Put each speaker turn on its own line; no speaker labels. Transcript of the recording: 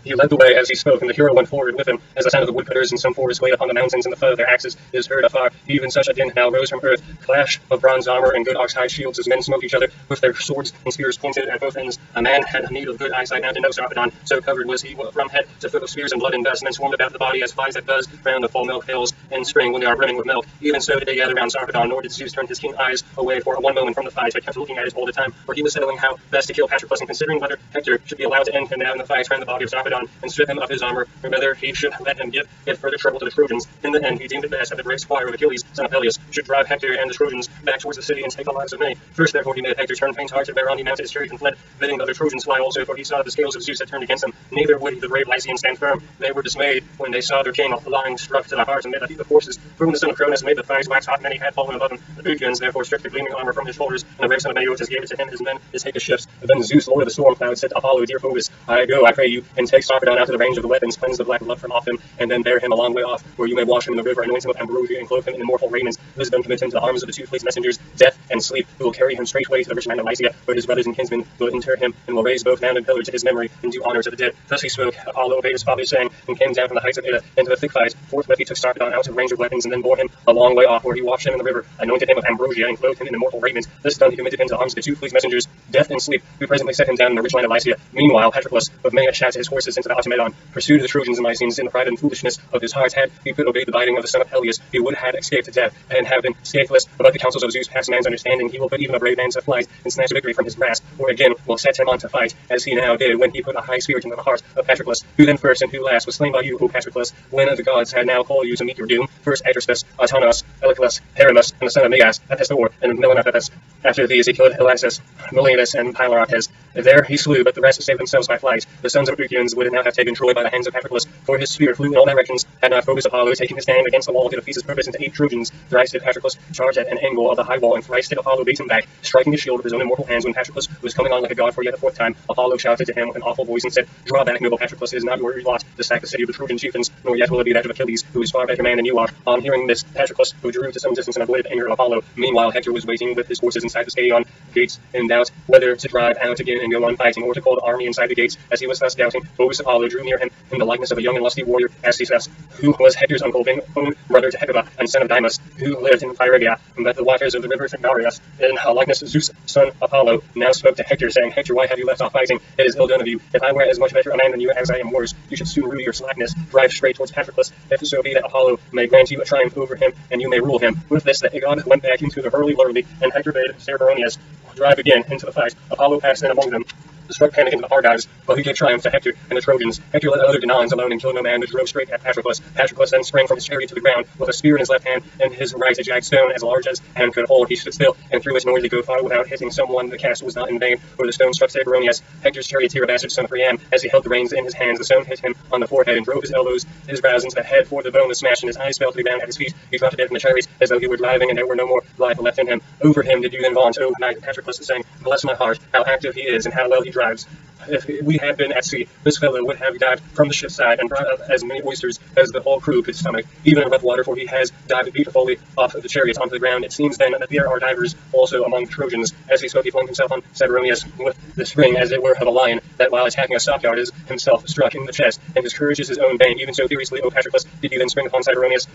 He led the way as he spoke, and the hero went forward with him, as the sound of the woodcutters in some forest way upon the mountains, and the thud of their axes is heard afar. Even such a din now rose from earth, clash of bronze armor and good ox-hide shields, as men smote each other with their swords and spears pointed at both ends. A man had need of good eyesight now to know Sarpedon, so covered was he from head to foot with spears and blood and dust, and then swarmed about the body as flies that buzz round the full milk pails in spring when they are brimming with milk. Even so did they gather round Sarpedon, nor did Zeus turn his keen eyes away for one moment from the fight, but kept looking at it all the time, for he was settling how best to kill Patroclus, and considering whether Hector should be allowed to end him now in the fight round the body of Sarpedon, and strip him of his armor, or whether he should let him give yet further trouble to the Trojans. In the end, he deemed it best that the brave squire of Achilles, son of Peleus, should drive Hector and the Trojans back towards the city and take the lives of many. First, therefore, he made Hector turn faint-hearted, whereon he mounted his chariot and fled, bidding the other Trojans fly also, for he saw that the scales of Zeus had turned against him. Neither would the brave Lycians stand firm. They were dismayed when they saw their king lying struck to the heart amid a heap of horses. For when the son of Cronus made the thighs wax hot, many had fallen above him. The Phrygians therefore stripped the gleaming armor from his shoulders, and the brave son of Meneucus gave it to him, his men, his take ships. Then Zeus, lord of the storm cloud, said to Apollo, dear Phoebus, I go, I pray you, and take Sarpedon out to the range of the weapons, cleanse the black blood from off him, and then bear him a long way off, where you may wash him in the river, anoint him with ambrosia, and clothe him in immortal raiments. This done, commit him to the arms of the two fleet messengers, Death and Sleep, who will carry him straightway to the rich land of Lycia, where his brothers and kinsmen will inter him, and will raise both mound and pillar to his memory, and do honor to the dead. Thus he spoke. Apollo obeyed his father, saying, and came down from the heights of Iliad into the thick fight. Forthwith he took Sarpedon out of range of weapons, and then bore him a long way off, where he washed him in the river, anointed him with ambrosia, and clothed him in immortal raiment. This done, he committed him to the arms of the two fleet messengers, Death and Sleep, who presently set him down in the rich land of Lycia. Meanwhile, Patroclus, with many a shout to his horses into the Automedon, pursued the Trojans and Lycians in the pride and foolishness of his heart. Had he could obey the bidding of the son of Peleus, he would have escaped death, and have been scatheless. But the counsels of Zeus past man's understanding, he will put even a brave man to flight, and snatch victory from his grasp, or again will set him on to fight, as he now did when he put a high spirit into the heart of Patroclus, who then first and who last was slain by you, O Patroclus, when the gods had now called you to meet your doom. First Adrastus, Autonomous, Eliclus, Perimus, and the son of Megas, Epestor, and Melanophepus. After these he killed Elasus, Meliadus, and Pylorapes. There he slew, but the rest saved themselves by flight. The sons of Phrygians would now have taken Troy by the hands of Patroclus, for his spear flew in all directions. Had not Phoebus Apollo taken his stand against the wall to defeat his purpose into 8 Trojans, thrice did Patroclus charge at an angle of the high wall, and thrice did Apollo beat him back, striking his shield with his own immortal hands. When Patroclus was coming on like a god for yet a 4th time, Apollo shouted to him with an awful voice and said, draw back, noble Patroclus, it is not your lot to sack the city of the Trojan chieftains, nor yet will it be that of Achilles, who is far better man than you are. On hearing this, Patroclus withdrew to some distance and avoided the anger of Apollo. Meanwhile, Hector was waiting with his horses inside the Stadion gates, in doubt whether to drive out again and go on fighting, or to call the army inside the gates. As he was thus doubting, Phoebus Apollo drew near him in the likeness of a young and lusty warrior, Astisas, who was Hector's uncle, being own brother to Hecuba, and son of Dymas, who lived in Phrygia, but the waters of the river Thyngarius. In likeness, Zeus' son Apollo now spoke to Hector, saying, Hector, why have you left off fighting? It is ill done of you. If I were as much better a man than you as I am worse, you should soon rue your slackness. Drive straight towards Patroclus, if so be that Apollo may grant you a triumph over him, and you may rule him. With this, the god went back into the hurly-burly, and Hector bade Cerberonius drive again into the fight. Apollo passed in among them, struck panic into the Argives, while he gave triumph to Hector and the Trojans. Hector let other Danaans alone and killed no man, but drove straight at Patroclus. Patroclus then sprang from his chariot to the ground, with a spear in his left hand, and his right a jagged stone as large as hand could hold. He stood still, and threw it nor did he go far without hitting someone. The cast was not in vain, for the stone struck Cerberonius, Hector's charioteer bastard son of Priam. As he held the reins in his hands, the stone hit him on the forehead, and drove his elbows, his brows into the head, for the bone was smashed, and his eyes fell to the ground at his feet. He dropped to death in the chariot, as though he were driving, and there were no more life left in him. Over him did you then vaunt, O knight Patroclus, saying, bless my heart, how active he is, and how well he drives. If we had been at sea, this fellow would have dived from the ship's side and brought up as many oysters as the whole crew could stomach, even in rough water, for he has dived beautifully off of the chariot onto the ground. It seems then that there are divers also among the Trojans. As he spoke, he flung himself on Cerberonius with the spring, as it were, of a lion, that while attacking a stockyard is himself struck in the chest, and his courage is his own bane. Even so furiously, O Patroclus, did you then spring upon Cerberonius,